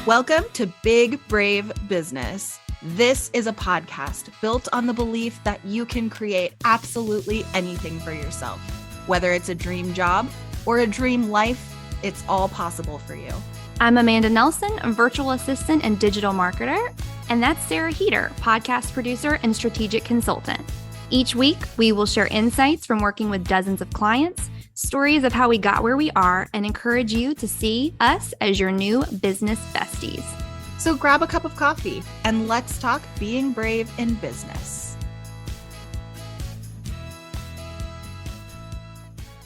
Welcome to Big Brave Business. This is a podcast built on the belief that you can create absolutely anything for yourself. Whether it's a dream job or a dream life, it's all possible for you. I'm Amanda Nelson, a virtual assistant and digital marketer, and that's Sarah Heater, podcast producer and strategic consultant. Each week, we will share insights from working with dozens of clients, stories of how we got where we are, and encourage you to see us as your new business besties. So grab a cup of coffee and let's talk being brave in business.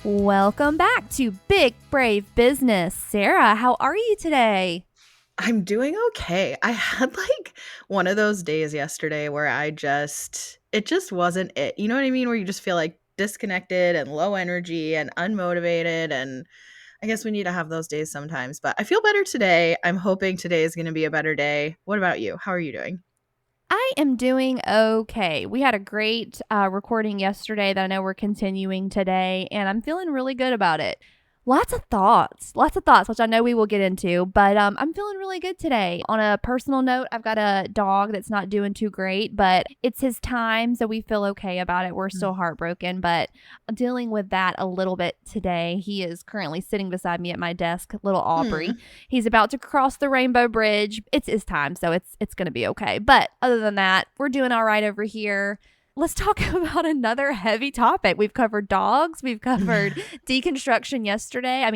Welcome back to Big Brave Business. Sarah, how are you today? I'm doing okay. I had one of those days yesterday where it just wasn't it. You know what I mean? Where you just feel disconnected and low energy and unmotivated. And I guess we need to have those days sometimes. But I feel better today. I'm hoping today is going to be a better day. What about you? How are you doing? I am doing okay. We had a great recording yesterday that I know we're continuing today, and I'm feeling really good about it. Lots of thoughts, which I know we will get into, but I'm feeling really good today. On a personal note, I've got a dog that's not doing too great, but it's his time, so we feel okay about it. We're still heartbroken, but dealing with that a little bit today. He is currently sitting beside me at my desk, little Aubrey. He's about to cross the Rainbow Bridge. It's his time, so it's going to be okay. But other than that, we're doing all right over here. Let's talk about another heavy topic. We've covered dogs. We've covered deconstruction yesterday.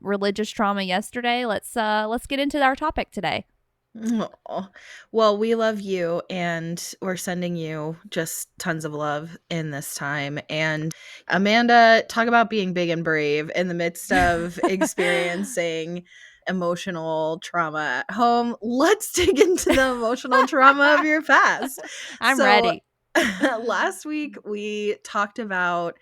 Religious trauma yesterday. Let's get into our topic today. Oh, well, we love you and we're sending you just tons of love in this time. And Amanda, talk about being big and brave in the midst of experiencing emotional trauma at home. Let's dig into the emotional trauma of your past. I'm ready. Last week, we talked about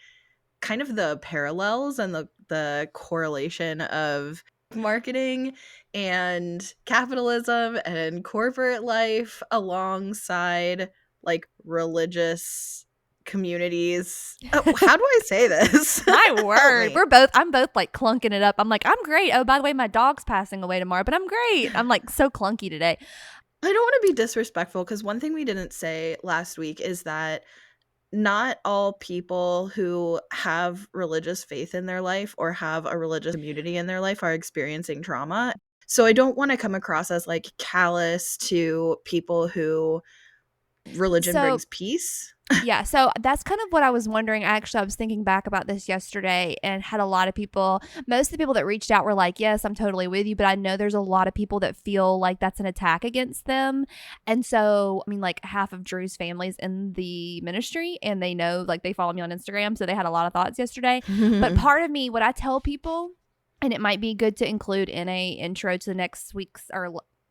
kind of the parallels and the correlation of marketing and capitalism and corporate life alongside religious communities. How do I say this? My word. I'm both clunking it up. I'm great. Oh, by the way, my dog's passing away tomorrow, but I'm great. I'm so clunky today. I don't want to be disrespectful because one thing we didn't say last week is that not all people who have religious faith in their life or have a religious community in their life are experiencing trauma. So I don't want to come across as callous to people who religion brings peace. Yeah, so that's kind of what I was wondering. Actually, I was thinking back about this yesterday and had a lot of people, most of the people that reached out were like, yes, I'm totally with you. But I know there's a lot of people that feel like that's an attack against them. And so, half of Drew's family's in the ministry and they know, they follow me on Instagram. So they had a lot of thoughts yesterday. But part of me, what I tell people, and it might be good to include in a intro to the next week's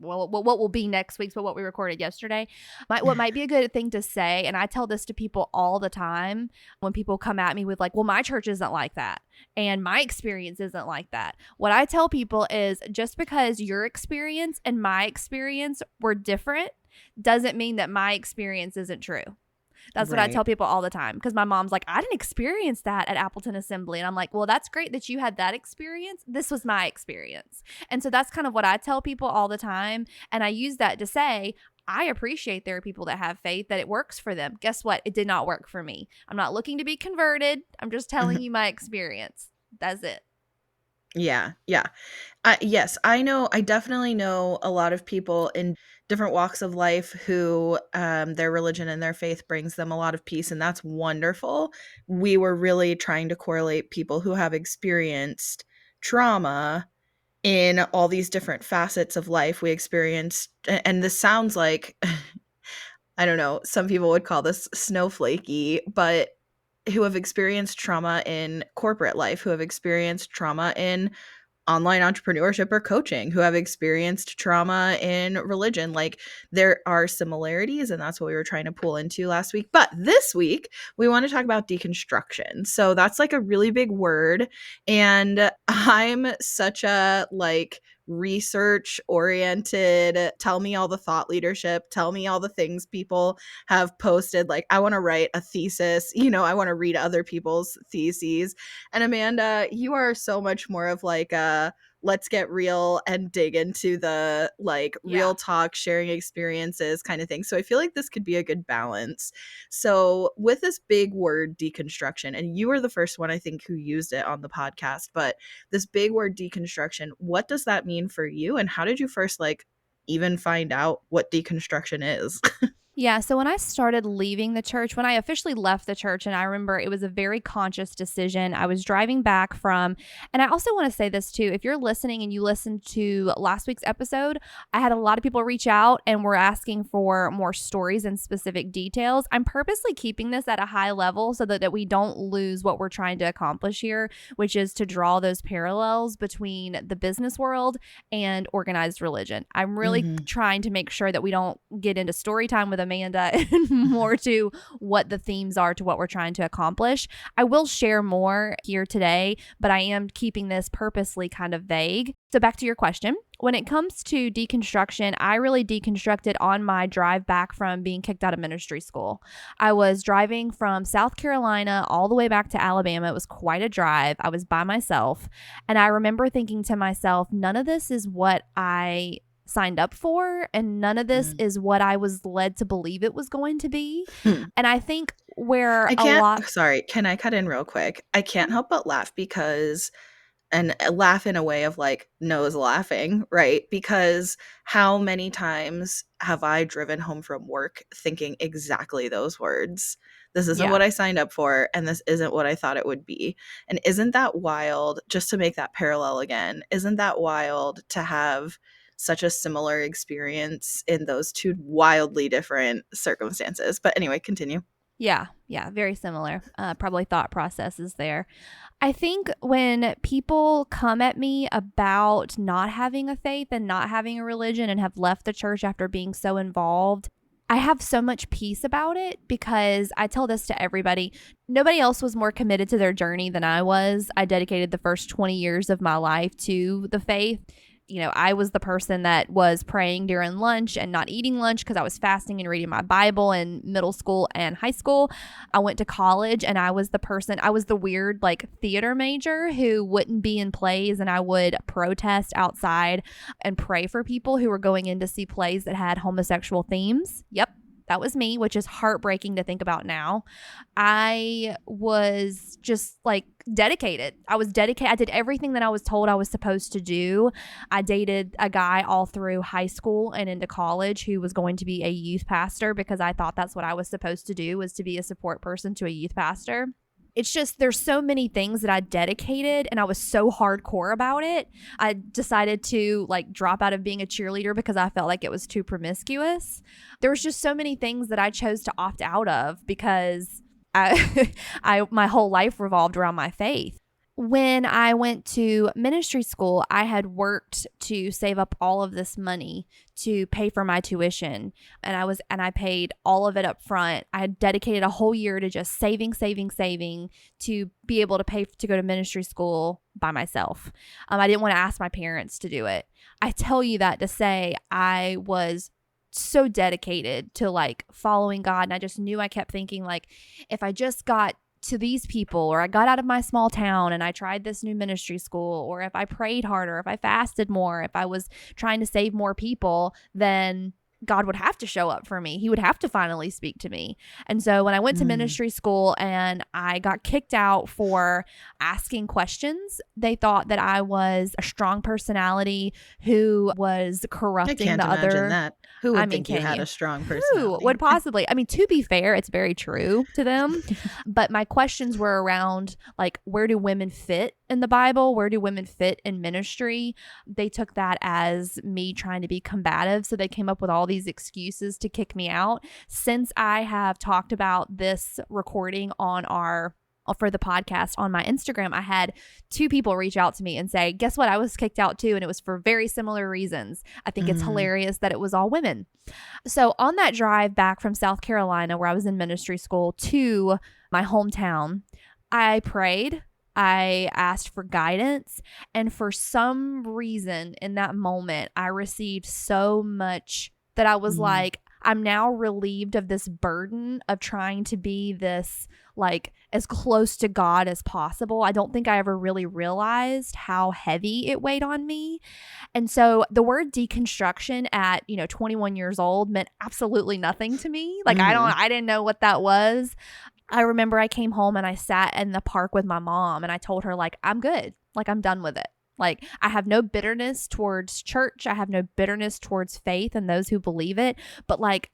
what will be next week's, but what we recorded yesterday, what might be a good thing to say. And I tell this to people all the time when people come at me with well, my church isn't like that. And my experience isn't like that. What I tell people is just because your experience and my experience were different doesn't mean that my experience isn't true. That's what I tell people all the time because my mom's I didn't experience that at Appleton Assembly. And I'm well, that's great that you had that experience. This was my experience. And so that's kind of what I tell people all the time. And I use that to say, I appreciate there are people that have faith that it works for them. Guess what? It did not work for me. I'm not looking to be converted. I'm just telling you my experience. That's it. Yeah. Yes, I definitely know a lot of people in different walks of life who their religion and their faith brings them a lot of peace, and that's wonderful. We were really trying to correlate people who have experienced trauma in all these different facets of life. We experienced, and this sounds like, I don't know, some people would call this snowflakey, but who have experienced trauma in corporate life, who have experienced trauma in online entrepreneurship or coaching, who have experienced trauma in religion. There are similarities, and that's what we were trying to pull into last week. But this week, we want to talk about deconstruction. So that's a really big word. And I'm such a research oriented, tell me all the thought leadership, tell me all the things people have posted. I want to write a thesis, I want to read other people's theses. And Amanda, you are so much more of a let's get real and dig into the like Yeah. real talk, sharing experiences kind of thing. So I feel like this could be a good balance. So with this big word deconstruction, and you were the first one I think who used it on the podcast, but this big word deconstruction, what does that mean for you? And how did you first like even find out what deconstruction is? Yeah, so when I started leaving the church, when I officially left the church, and I remember it was a very conscious decision. I was driving back from, and I also want to say this too, if you're listening and you listened to last week's episode, I had a lot of people reach out and were asking for more stories and specific details. I'm purposely keeping this at a high level so that we don't lose what we're trying to accomplish here, which is to draw those parallels between the business world and organized religion. I'm really Mhm. trying to make sure that we don't get into story time with Amanda and more to what the themes are to what we're trying to accomplish. I will share more here today, but I am keeping this purposely kind of vague. So back to your question. When it comes to deconstruction, I really deconstructed on my drive back from being kicked out of ministry school. I was driving from South Carolina all the way back to Alabama. It was quite a drive. I was by myself. And I remember thinking to myself, none of this is what I signed up for, and none of this Mhm. is what I was led to believe it was going to be. And I think where I a can't lot. sorry, can I cut in real quick? I can't Mhm. help but laugh because and laugh in a way of like nose laughing, right? Because how many times have I driven home from work thinking exactly those words? This isn't Yeah. what I signed up for, and this isn't what I thought it would be. And isn't that wild? Just to make that parallel again, isn't that wild to have such a similar experience in those two wildly different circumstances? But anyway, continue. Yeah. Yeah. Very similar. Probably thought processes there. I think when people come at me about not having a faith and not having a religion and have left the church after being so involved, I have so much peace about it because I tell this to everybody. Nobody else was more committed to their journey than I was. I dedicated the first 20 years of my life to the faith. I was the person that was praying during lunch and not eating lunch because I was fasting and reading my Bible in middle school and high school. I went to college and I was the weird like theater major who wouldn't be in plays, and I would protest outside and pray for people who were going in to see plays that had homosexual themes. Yep. That was me, which is heartbreaking to think about now. I was just like dedicated. I was dedicated. I did everything that I was told I was supposed to do. I dated a guy all through high school and into college who was going to be a youth pastor because I thought that's what I was supposed to do, was to be a support person to a youth pastor. It's just there's so many things that I dedicated and I was so hardcore about it. I decided to like drop out of being a cheerleader because I felt like it was too promiscuous. There was just so many things that I chose to opt out of because I my whole life revolved around my faith. When I went to ministry school, I had worked to save up all of this money to pay for my tuition, and I paid all of it up front. I had dedicated a whole year to just saving to be able to pay to go to ministry school by myself. I didn't want to ask my parents to do it. I tell you that to say I was so dedicated to like following God, and I just knew, I kept thinking like, if I just got to these people, or I got out of my small town and I tried this new ministry school, or if I prayed harder, if I fasted more, if I was trying to save more people, then God would have to show up for me. He would have to finally speak to me. And so when I went to Mm, ministry school and I got kicked out for asking questions, they thought that I was a strong personality who was I corrupting can't the imagine other. that. Who I would mean, think you can had you? a strong Who personality? would possibly? I mean, to be fair, it's very true to them. But my questions were around like, where do women fit in the Bible? Where do women fit in ministry? They took that as me trying to be combative. So they came up with all these excuses to kick me out. Since I have talked about this recording on our for the podcast on my Instagram, I had two people reach out to me and say, guess what? I was kicked out too. And it was for very similar reasons. I think it's Mm, hilarious that it was all women. So on that drive back from South Carolina, where I was in ministry school, to my hometown, I prayed. I asked for guidance. And for some reason in that moment, I received so much that I was mm. like, I'm now relieved of this burden of trying to be this, like, as close to God as possible. I don't think I ever really realized how heavy it weighed on me. And so the word deconstruction at, 21 years old meant absolutely nothing to me. Like, Mhm. I didn't know what that was. I remember I came home and I sat in the park with my mom and I told her, like, I'm good. Like, I'm done with it. Like, I have no bitterness towards church. I have no bitterness towards faith and those who believe it. But, like,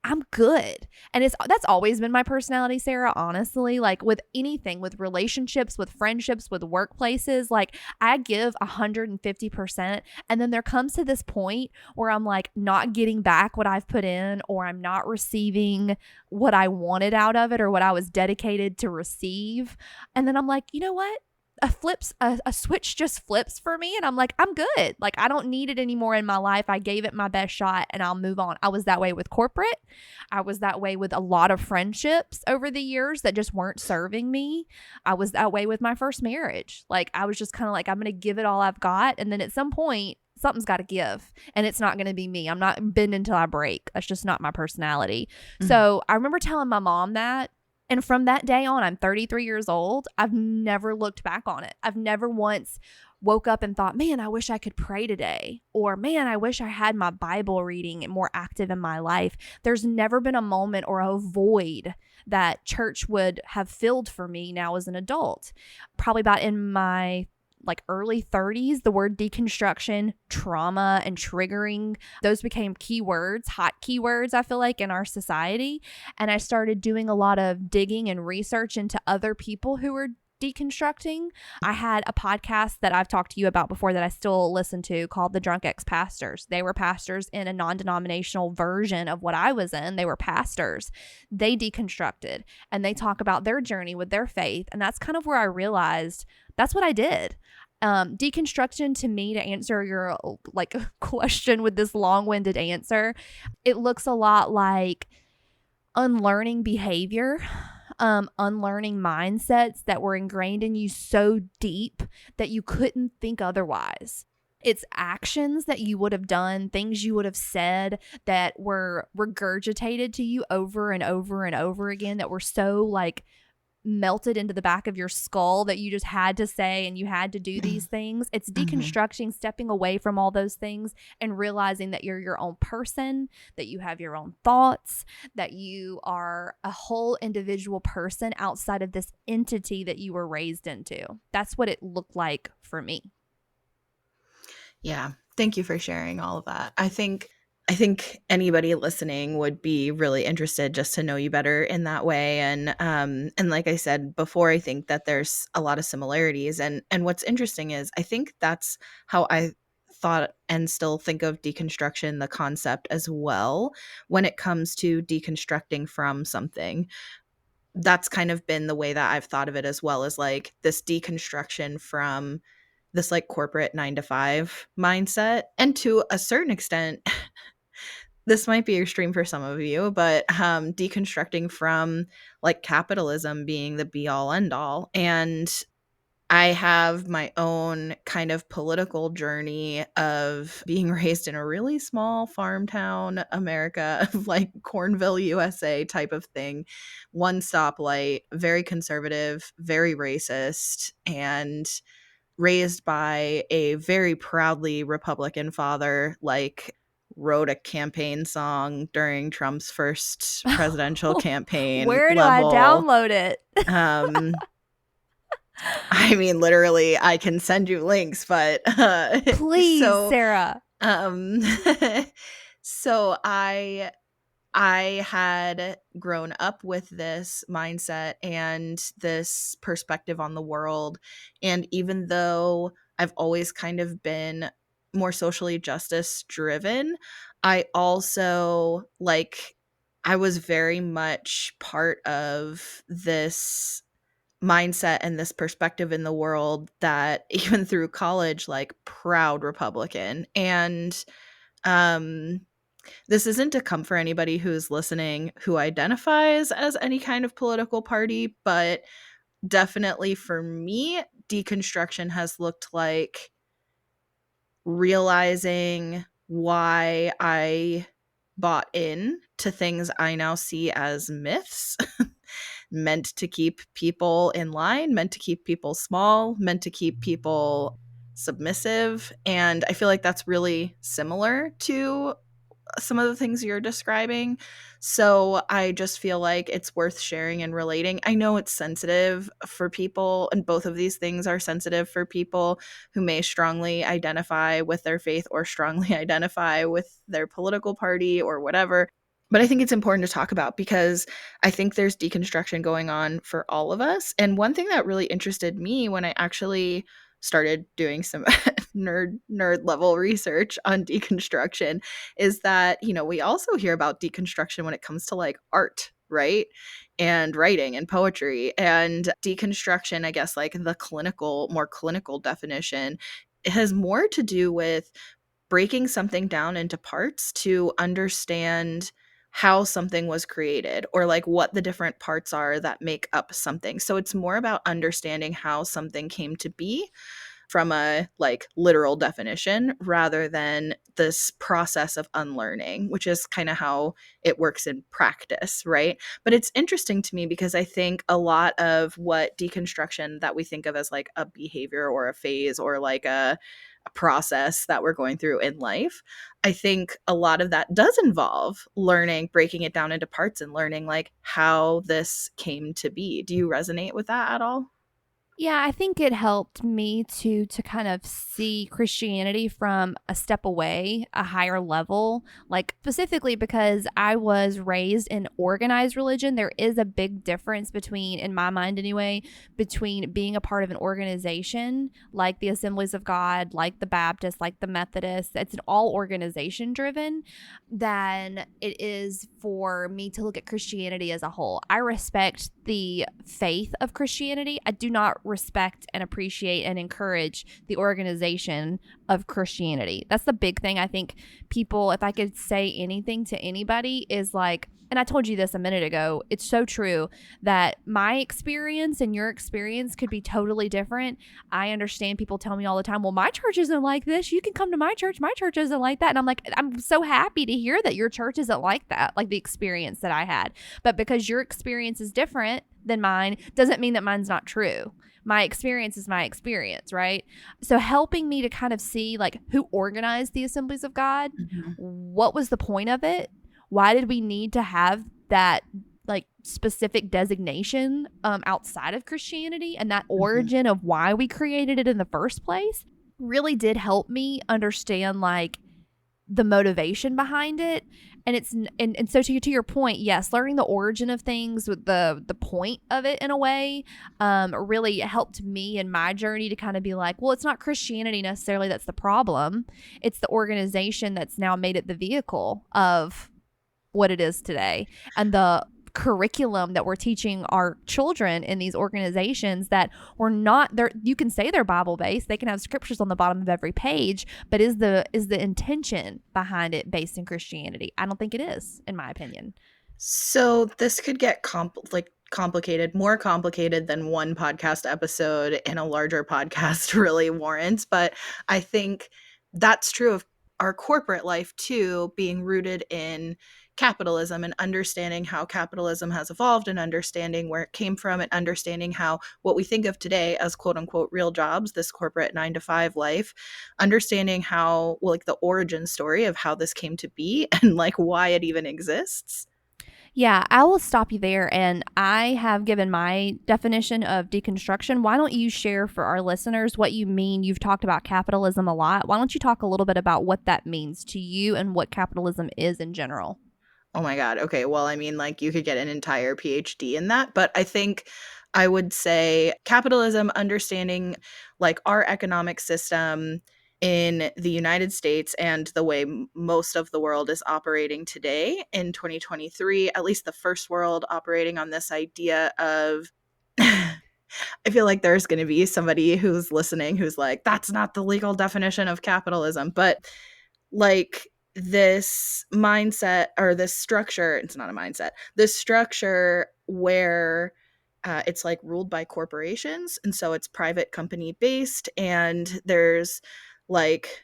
I'm good. And that's always been my personality, Sarah, honestly. Like, with anything, with relationships, with friendships, with workplaces, like, I give 150%. And then there comes to this point where I'm like not getting back what I've put in, or I'm not receiving what I wanted out of it or what I was dedicated to receive. And then I'm like, you know what? A switch just flips for me, and I'm like, I'm good. Like, I don't need it anymore in my life. I gave it my best shot and I'll move on. I was that way with corporate. I was that way with a lot of friendships over the years that just weren't serving me. I was that way with my first marriage. Like, I was just kind of like, I'm going to give it all I've got, and then at some point something's got to give, and it's not going to be me. I'm not bend until I break. That's just not my personality. Mhm. So I remember telling my mom that, and from that day on, I'm 33 years old. I've never looked back on it. I've never once woke up and thought, man, I wish I could pray today. Or, man, I wish I had my Bible reading more active in my life. There's never been a moment or a void that church would have filled for me now as an adult. Probably about in my like early 30s, the word deconstruction, trauma, and triggering, those became keywords, hot keywords, I feel like, in our society. And I started doing a lot of digging and research into other people who were deconstructing. I had a podcast that I've talked to you about before that I still listen to called The Drunk Ex Pastors. They were pastors in a non-denominational version of what I was in. They were pastors. They deconstructed and they talk about their journey with their faith. And that's kind of where I realized that's what I did. Deconstruction, to me, to answer your like question with this long-winded answer, it looks a lot like unlearning behavior, unlearning mindsets that were ingrained in you so deep that you couldn't think otherwise. It's actions that you would have done, things you would have said that were regurgitated to you over and over and over again, that were so like melted into the back of your skull that you just had to say and you had to do these things. It's Mhm. deconstructing, stepping away from all those things and realizing that you're your own person, that you have your own thoughts, that you are a whole individual person outside of this entity that you were raised into. That's what it looked like for me. Yeah. Thank you for sharing all of that. I think anybody listening would be really interested just to know you better in that way. And like I said before, I think that there's a lot of similarities. And what's interesting is I think that's how I thought and still think of deconstruction, the concept as well, when it comes to deconstructing from something. That's kind of been the way that I've thought of it as well, as like this deconstruction from this like corporate 9 to 5 mindset. And to a certain extent, this might be extreme for some of you, but deconstructing from like capitalism being the be all end all. And I have my own kind of political journey of being raised in a really small farm town, America, of like Cornville, USA type of thing. One stoplight, very conservative, very racist, and raised by a very proudly Republican father, like wrote a campaign song during Trump's first presidential campaign Where do I level. download it? Um, I mean, literally, I can send you links, but Please, Sarah. um, so I had grown up with this mindset and this perspective on the world. And even though I've always kind of been more socially justice driven, I also like, I was very much part of this mindset and this perspective in the world that even through college, like proud Republican. And um this isn't to come for anybody who's listening who identifies as any kind of political party, but definitely for me, deconstruction has looked like realizing why I bought in to things I now see as myths, meant to keep people in line, meant to keep people small, meant to keep people submissive. And I feel like that's really similar to some of the things you're describing. So I just feel like it's worth sharing and relating. I know it's sensitive for people, and both of these things are sensitive for people who may strongly identify with their faith or strongly identify with their political party or whatever. But I think it's important to talk about because I think there's deconstruction going on for all of us. And one thing that really interested me when I actually started doing some nerd level research on deconstruction is that, we also hear about deconstruction when it comes to like art, right? And writing and poetry. And deconstruction, I guess, like the more clinical definition, has more to do with breaking something down into parts to understand how something was created or like what the different parts are that make up something. So it's more about understanding how something came to be from a like literal definition rather than this process of unlearning, which is kind of how it works in practice, right? But it's interesting to me because I think a lot of what deconstruction that we think of as like a behavior or a phase or like a process that we're going through in life, I think a lot of that does involve learning, breaking it down into parts and learning like how this came to be. Do you resonate with that at all? Yeah, I think it helped me to kind of see Christianity from a step away, a higher level, like specifically because I was raised in organized religion. There is a big difference between, in my mind anyway, between being a part of an organization like the Assemblies of God, like the Baptists, like the Methodists. It's an all organization driven than it is for me to look at Christianity as a whole. I respect the faith of Christianity. I do not respect and appreciate and encourage the organization of Christianity. That's the big thing. I think people, if I could say anything to anybody, is like, and I told you this a minute ago, it's so true that my experience and your experience could be totally different. I understand people tell me all the time, well, my church isn't like this. You can come to my church. My church isn't like that. And I'm like, I'm so happy to hear that your church isn't like that, like the experience that I had. But because your experience is different than mine doesn't mean that mine's not true. My experience is my experience, right? So helping me to kind of see like who organized the Assemblies of God, Mhm. what was the point of it? Why did we need to have that like specific designation outside of Christianity, and that Mhm. origin of why we created it in the first place really did help me understand like the motivation behind it. And it's and so to your point, yes, learning the origin of things with the point of it in a way really helped me in my journey to kind of be like, well, it's not Christianity necessarily that's the problem, it's the organization that's now made it the vehicle of what it is today, and the curriculum that we're teaching our children in these organizations that we're not there. You can say they're Bible based, they can have scriptures on the bottom of every page, but is the intention behind it based in Christianity? I don't think it is, in my opinion. So this could get complicated, more complicated than one podcast episode in a larger podcast really warrants, but I think that's true of our corporate life too, being rooted in capitalism and understanding how capitalism has evolved and understanding where it came from and understanding how what we think of today as quote unquote real jobs, this corporate 9 to 5 life, understanding how, well, like the origin story of how this came to be and like why it even exists. Yeah, I will stop you there. And I have given my definition of deconstruction. Why don't you share for our listeners what you mean? You've talked about capitalism a lot. Why don't you talk a little bit about what that means to you and what capitalism is in general? Oh my god, okay, well, I mean, like, you could get an entire PhD in that, but I think I would say capitalism, understanding, like, our economic system in the United States and the way most of the world is operating today in 2023, at least the first world operating on this idea of I feel like there's gonna be somebody who's listening who's like, "That's not the legal definition of capitalism," but like this mindset or this structure, it's not a mindset, this structure where it's like ruled by corporations, and so it's private company based, and there's like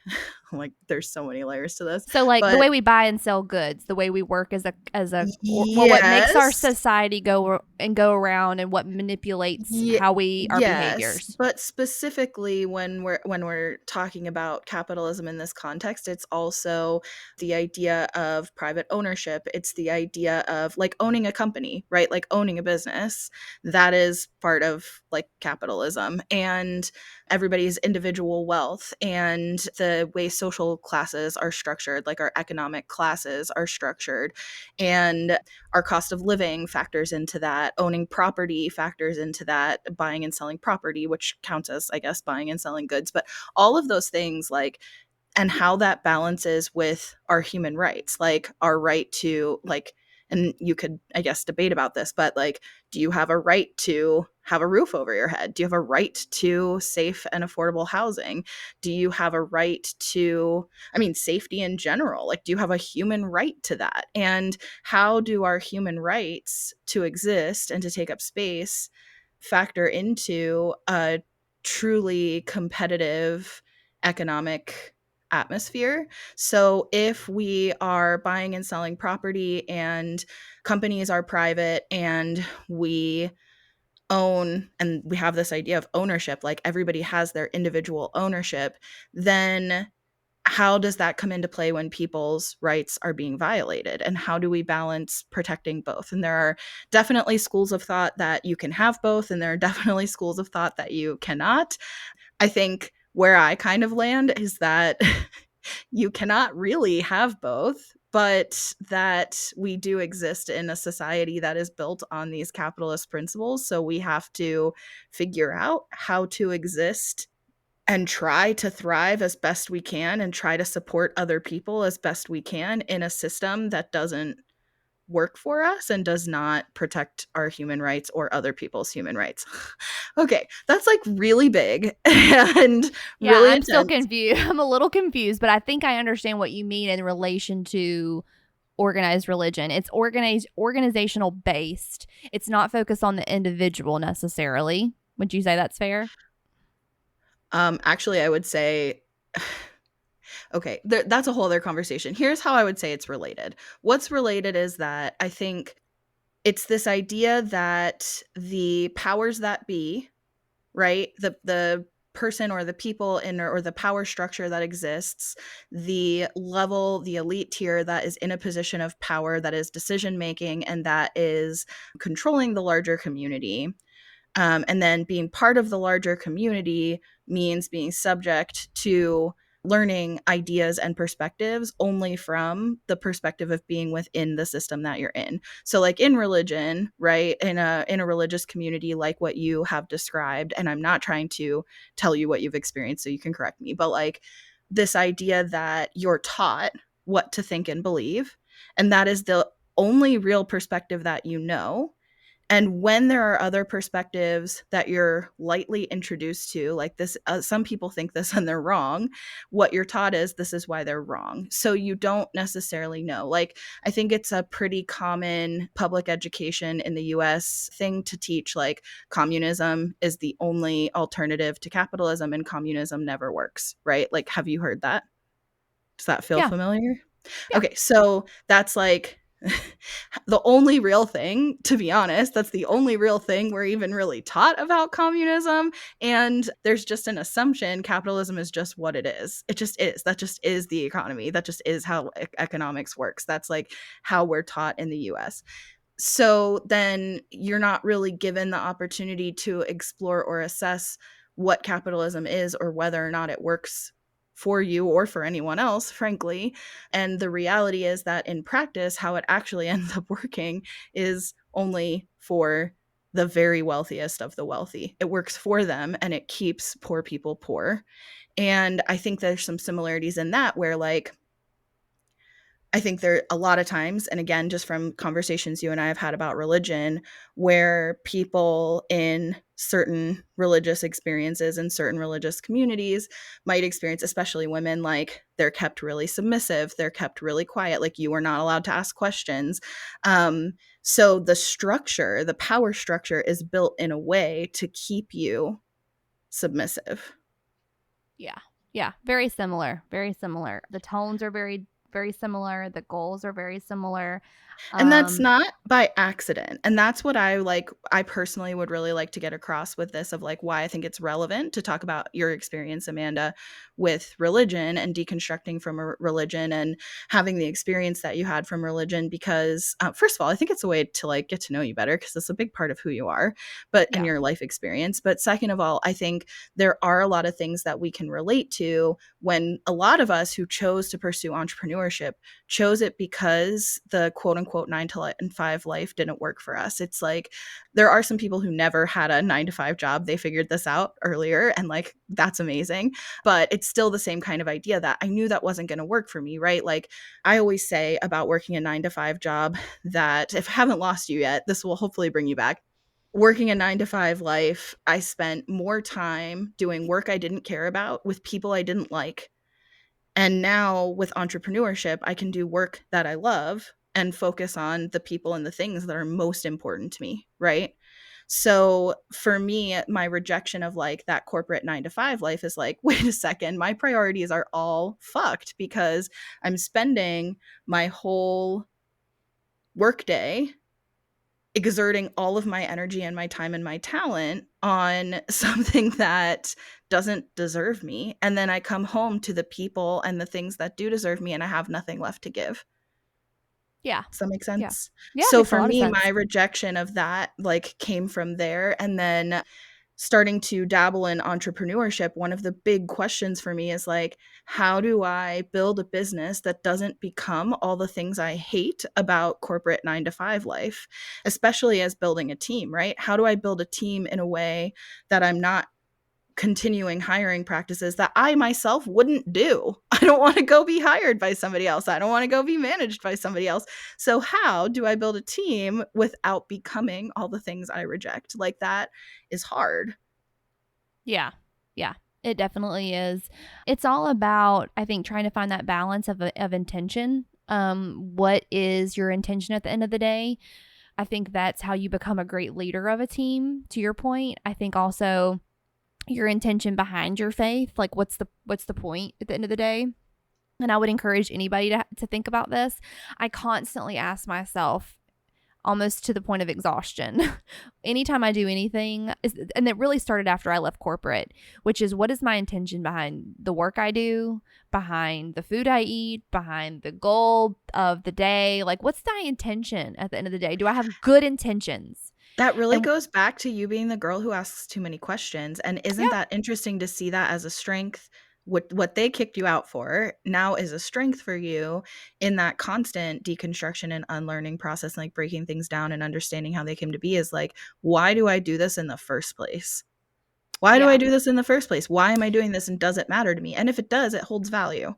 like there's so many layers to this. So like the But way we buy and sell goods, the way we work as a well, what makes our yes. society go around and what manipulates how we our Yes, behaviors. but specifically when we're talking about capitalism in this context, it's also the idea of private ownership. It's the idea of like owning a company, right? Like owning a business. That is part of like capitalism, and everybody's individual wealth and the way social classes are structured, like our economic classes are structured. And our cost of living factors into that, owning property factors into that, buying and selling property, which counts as, I guess, buying and selling goods. But all of those things, like, and how that balances with our human rights, like our right to, like, and you could, I guess, debate about this, but like, do you have a right to have a roof over your head? Do you have a right to safe and affordable housing? Do you have a right to, I mean, safety in general? Like, do you have a human right to that? And how do our human rights to exist and to take up space factor into a truly competitive economic atmosphere? So if we are buying and selling property and companies are private and we own and we have this idea of ownership, like everybody has their individual ownership, then how does that come into play when people's rights are being violated? And how do we balance protecting both? And there are definitely schools of thought that you can have both, and there are definitely schools of thought that you cannot. I think where I kind of land is that you cannot really have both, but that we do exist in a society that is built on these capitalist principles. So we have to figure out how to exist and try to thrive as best we can and try to support other people as best we can in a system that doesn't work for us and does not protect our human rights or other people's human rights. Okay, that's like really big and Yeah, really I'm still intense. confused. I'm a little confused, but I think I understand what you mean in relation to organized religion. It's organizational based. It's not focused on the individual necessarily. Would you say that's fair? Actually, I would say, okay, that's a whole other conversation. Here's how I would say it's related. What's related is that I think it's this idea that the powers that be, right? The person or the people in or the power structure that exists, the level, the elite tier that is in a position of power, that is decision making and that is controlling the larger community. And then being part of the larger community means being subject to learning ideas and perspectives only from the perspective of being within the system that you're in. So like in religion, right? In a religious community like what you have described, and I'm not trying to tell you what you've experienced so you can correct me, but like this idea that you're taught what to think and believe, and that is the only real perspective that you know. And when there are other perspectives that you're lightly introduced to, like this, some people think this and they're wrong. What you're taught is this is why they're wrong. So you don't necessarily know. Like, I think it's a pretty common public education in the US thing to teach, like, communism is the only alternative to capitalism and communism never works, right? Like, have you heard that? Does that feel Yeah. familiar? Yeah. Okay, so that's like the only real thing, to be honest, that's the only real thing we're even really taught about communism. And there's just an assumption capitalism is just what it is. It just is. That just is the economy. That just is how economics works. That's like how we're taught in the US. So then you're not really given the opportunity to explore or assess what capitalism is or whether or not it works for you or for anyone else, frankly. And the reality is that in practice, how it actually ends up working is only for the very wealthiest of the wealthy. It works for them and it keeps poor people poor. And I think there's some similarities in that where, like, I think there a lot of times, and again, just from conversations you and I have had about religion, where people in certain religious experiences and certain religious communities might experience, especially women, like they're kept really submissive, they're kept really quiet, like you are not allowed to ask questions. So the structure, the power structure is built in a way to keep you submissive. Yeah. Yeah, very similar, very similar. The tones are very, very similar. The goals are very similar. And that's Um, not by accident. And that's what I personally would really like to get across with this of like why I think it's relevant to talk about your experience, Amanda, with religion and deconstructing from a religion and having the experience that you had from religion. Because first of all, I think it's a way to like get to know you better because it's a big part of who you are, but in yeah, your life experience. But second of all, I think there are a lot of things that we can relate to when a lot of us who chose to pursue entrepreneurship chose it because the quote unquote 9 to 5 life didn't work for us. It's like there are some people who never had a 9 to 5 job. They figured this out earlier and like that's amazing. But it's still the same kind of idea that I knew that wasn't going to work for me, right? Like I always say about working a 9 to 5 job that if I haven't lost you yet, this will hopefully bring you back. Working a 9 to 5 life, I spent more time doing work I didn't care about with people I didn't like, and now with entrepreneurship, I can do work that I love and focus on the people and the things that are most important to me, right? So for me, my rejection of like that corporate 9 to 5 life is like, wait a second, my priorities are all fucked because I'm spending my whole workday exerting all of my energy and my time and my talent on something that doesn't deserve me. And then I come home to the people and the things that do deserve me, and I have nothing left to give. yeah, Does that make yeah, sense? yeah. It So makes a for lot of me, my sense. rejection of that like came from there. And then starting to dabble in entrepreneurship, one of the big questions for me is like, how do I build a business that doesn't become all the things I hate about corporate 9 to 5 life, especially as building a team, right? How do I build a team in a way that I'm not continuing hiring practices that I myself wouldn't do? I don't want to go be hired by somebody else. I don't want to go be managed by somebody else. So, how do I build a team without becoming all the things I reject? Like, that is hard. Yeah, yeah. It definitely is. It's all about, I think, trying to find that balance of intention. What is your intention at the end of the day? I think that's how you become a great leader of a team. To your point, I think also your intention behind your faith, like what's the point at the end of the day? And I would encourage anybody to think about this. I constantly ask myself, almost to the point of exhaustion, anytime I do anything, and it really started after I left corporate, which is, what is my intention behind the work I do, behind the food I eat, behind the goal of the day? Like, what's my intention at the end of the day? Do I have good intentions? That really And goes back to you being the girl who asks too many questions, and isn't yeah, that interesting to see that as a strength? What they kicked you out for now is a strength for you in that constant deconstruction and unlearning process, like breaking things down and understanding how they came to be is like, why do I do this in the first place? Why do I yeah. do this in the first place? Why am I doing this and does it matter to me? And if it does, it holds value.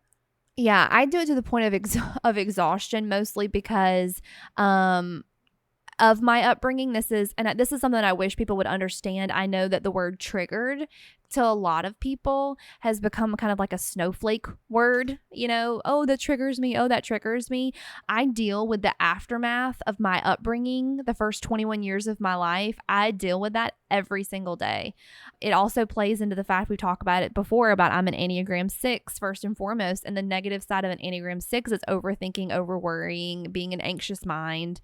Yeah, I do it to the point of of exhaustion, mostly because um of my upbringing. This is something that I wish people would understand. I know that the word triggered to a lot of people has become kind of like a snowflake word, oh, that triggers me, oh, that triggers me. I deal with the aftermath of my upbringing, the first 21 years of my life. I deal with that every single day. It also plays into the fact, we talked about it before, about I'm an Enneagram 6 first and foremost, and the negative side of an Enneagram 6 is overthinking, over worrying, being an anxious mind.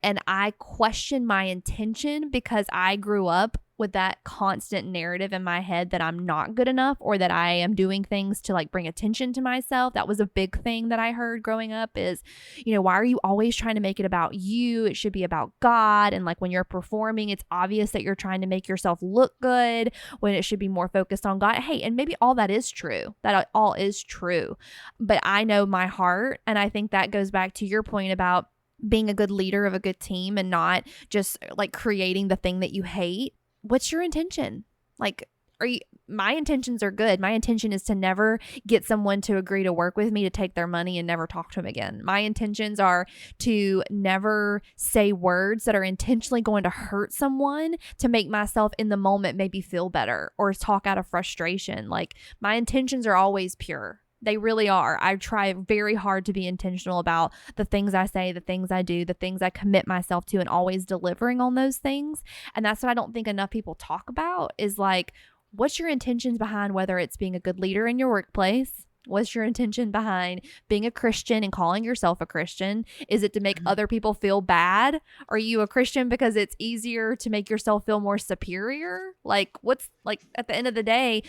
And I question my intention because I grew up with that constant narrative in my head that I'm not good enough, or that I am doing things to like bring attention to myself. That was a big thing that I heard growing up is, why are you always trying to make it about you? It should be about God. And like when you're performing, it's obvious that you're trying to make yourself look good when it should be more focused on God. Hey, and maybe all that is true. That all is true. But I know my heart. And I think that goes back to your point about being a good leader of a good team and not just like creating the thing that you hate. What's your intention? Like, my intentions are good. My intention is to never get someone to agree to work with me, to take their money and never talk to them again. My intentions are to never say words that are intentionally going to hurt someone to make myself in the moment maybe feel better or talk out of frustration. Like, my intentions are always pure. They really are. I try very hard to be intentional about the things I say, the things I do, the things I commit myself to, and always delivering on those things. And that's what I don't think enough people talk about, is like, what's your intentions behind whether it's being a good leader in your workplace? What's your intention behind being a Christian and calling yourself a Christian? Is it to make Mhm. other people feel bad? Are you a Christian because it's easier to make yourself feel more superior? Like, what's like at the end of the day,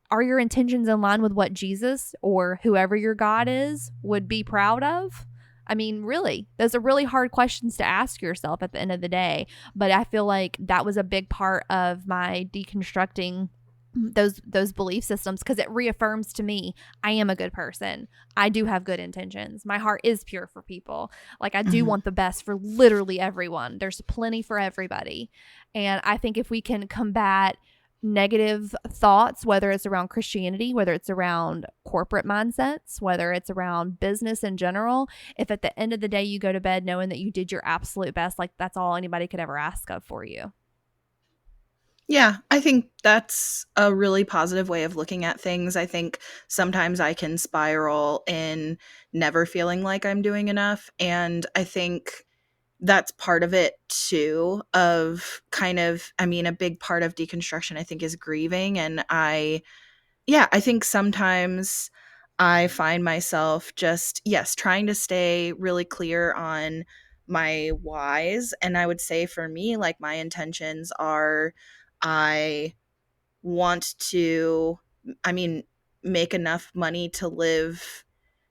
are your intentions in line with what Jesus or whoever your God is would be proud of? I mean, really, those are really hard questions to ask yourself at the end of the day. But I feel like that was a big part of my deconstructing those belief systems, because it reaffirms to me I am a good person. I do have good intentions. My heart is pure for people. Like, I do Mhm. want the best for literally everyone. There's plenty for everybody. And I think if we can combat negative thoughts, whether it's around Christianity, whether it's around corporate mindsets, whether it's around business in general, if at the end of the day you go to bed knowing that you did your absolute best, like that's all anybody could ever ask of for you. Yeah, I think that's a really positive way of looking at things. I think sometimes I can spiral in never feeling like I'm doing enough, and I think that's part of it too, of kind of, I mean, a big part of deconstruction I think is grieving, and I think sometimes I find myself just, yes, trying to stay really clear on my whys. And I would say for me, like, my intentions are, I want to, I mean, make enough money to live,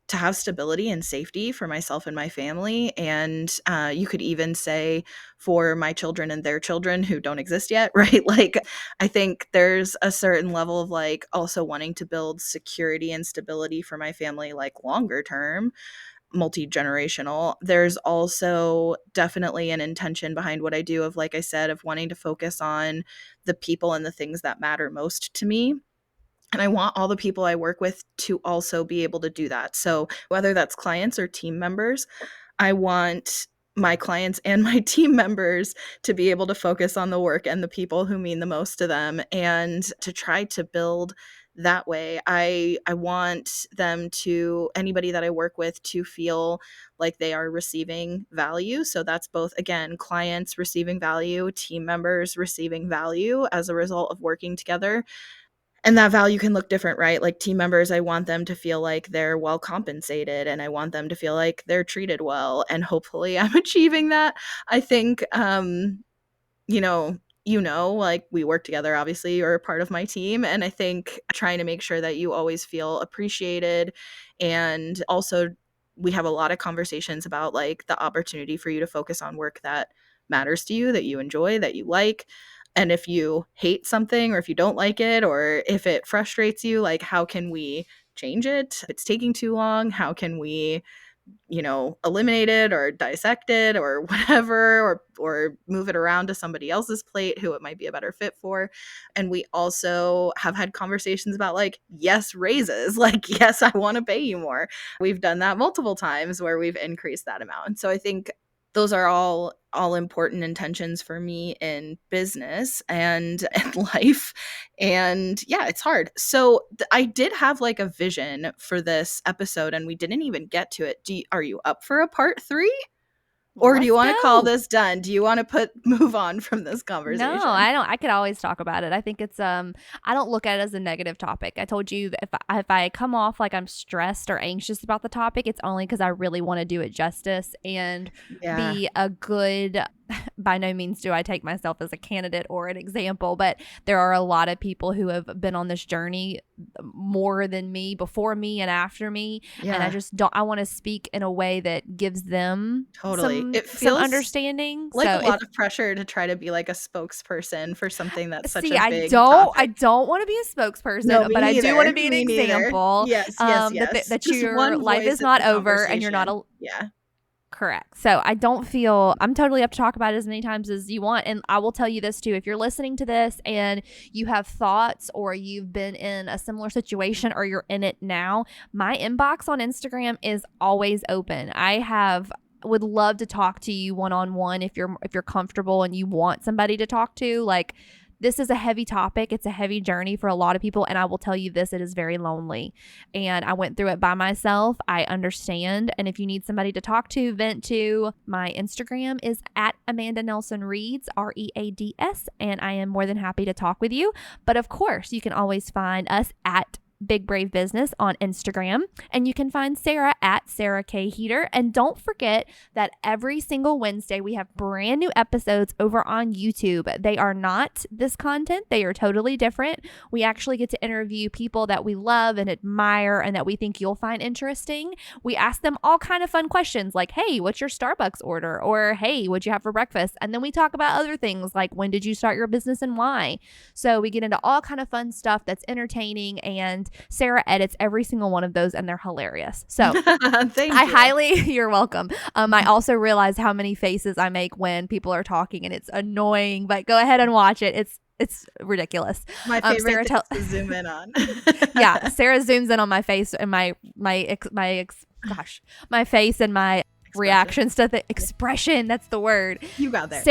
to have stability and safety for myself and my family. And you could even say for my children and their children who don't exist yet, right? Like, I think there's a certain level of like also wanting to build security and stability for my family, like longer term, multi generational. There's also definitely an intention behind what I do, of, like I said, of wanting to focus on the people and the things that matter most to me, and I want all the people I work with to also be able to do that. So, whether that's clients or team members, I want my clients and my team members to be able to focus on the work and the people who mean the most to them, and to try to build that way. I want them to, anybody that I work with, to feel like they are receiving value. So that's both, again, clients receiving value, team members receiving value as a result of working together. And that value can look different, right? Like, team members, I want them to feel like they're well compensated, and I want them to feel like they're treated well. And hopefully I'm achieving that. I think, you know, like, we work together, obviously, you're a part of my team. And I think trying to make sure that you always feel appreciated. And also, we have a lot of conversations about like the opportunity for you to focus on work that matters to you, that you enjoy, that you like. And if you hate something, or if you don't like it, or if it frustrates you, like, how can we change it? If it's taking too long, how can we, eliminate it or dissect it or whatever, or move it around to somebody else's plate who it might be a better fit for. And we also have had conversations about, like, yes, raises, like, yes, I want to pay you more. We've done that multiple times where we've increased that amount. And so I think those are all important intentions for me in business and and life. And yeah, it's hard. So I did have like a vision for this episode, and we didn't even get to it. Are you up for a part 3, or do you Let's want to call go. this done? Do you want to move on from this No, conversation? I don't. I could always talk about it. I think it's I don't look at it as a negative topic. I told you that if I come off like I'm stressed or anxious about the topic, it's only cuz I really want to do it justice and Yeah, be a good by no means do I take myself as a candidate or an example, but there are a lot of people who have been on this journey more than me, before me and after me, and I yeah, just don't I want to speak in a way that gives them totally. some It some feels understanding. like a So if lot of pressure to try to be like a spokesperson for something that's such See, a I big don't I topic. don't want to be a No, spokesperson, me but I do want neither. to be an Me neither. example, Yes, yes, yes. that Just your one life voice is in not the over and you're not conversation. a Yeah. correct. So I don't feel I'm totally up to talk about it as many times as you want. And I will tell you this too. If you're listening to this and you have thoughts or you've been in a similar situation or you're in it now, my inbox on Instagram is always open. I have would love to talk to you one on one if you're comfortable and you want somebody to talk to. Like this is a heavy topic. It's a heavy journey for a lot of people. And I will tell you this, it is very lonely. And I went through it by myself. I understand. And if you need somebody to talk to, vent to, my Instagram is at Amanda Nelson Reads, READS. And I am more than happy to talk with you. But of course, you can always find us at Big Brave Business on Instagram, and you can find Sarah at Sarah K Heater. And don't forget that every single Wednesday we have brand new episodes over on YouTube. They are not this content, they are totally different. We actually get to interview people that we love and admire and that we think you'll find interesting. We ask them all kind of fun questions like, hey, what's your Starbucks order? Or hey, what'd you have for breakfast? And then we talk about other things like, when did you start your business and why? So we get into all kind of fun stuff that's entertaining, and Sarah edits every single one of those, and they're hilarious. So Thank I you. highly, you're welcome. I also realize how many faces I make when people are talking, and it's annoying, but go ahead and watch it. It's ridiculous. My favorite Sarah thing to zoom in on. Yeah, Sarah zooms in on my face and my face and my reactions to the expression. That's the word. You got there.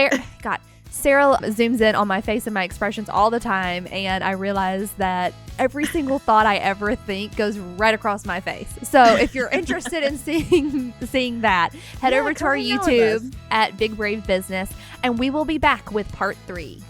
Sarah zooms in on my face and my expressions all the time, and I realize that every single thought I ever think goes right across my face. So if you're interested in seeing that, head over to our YouTube at Big Brave Business, and we will be back with part 3.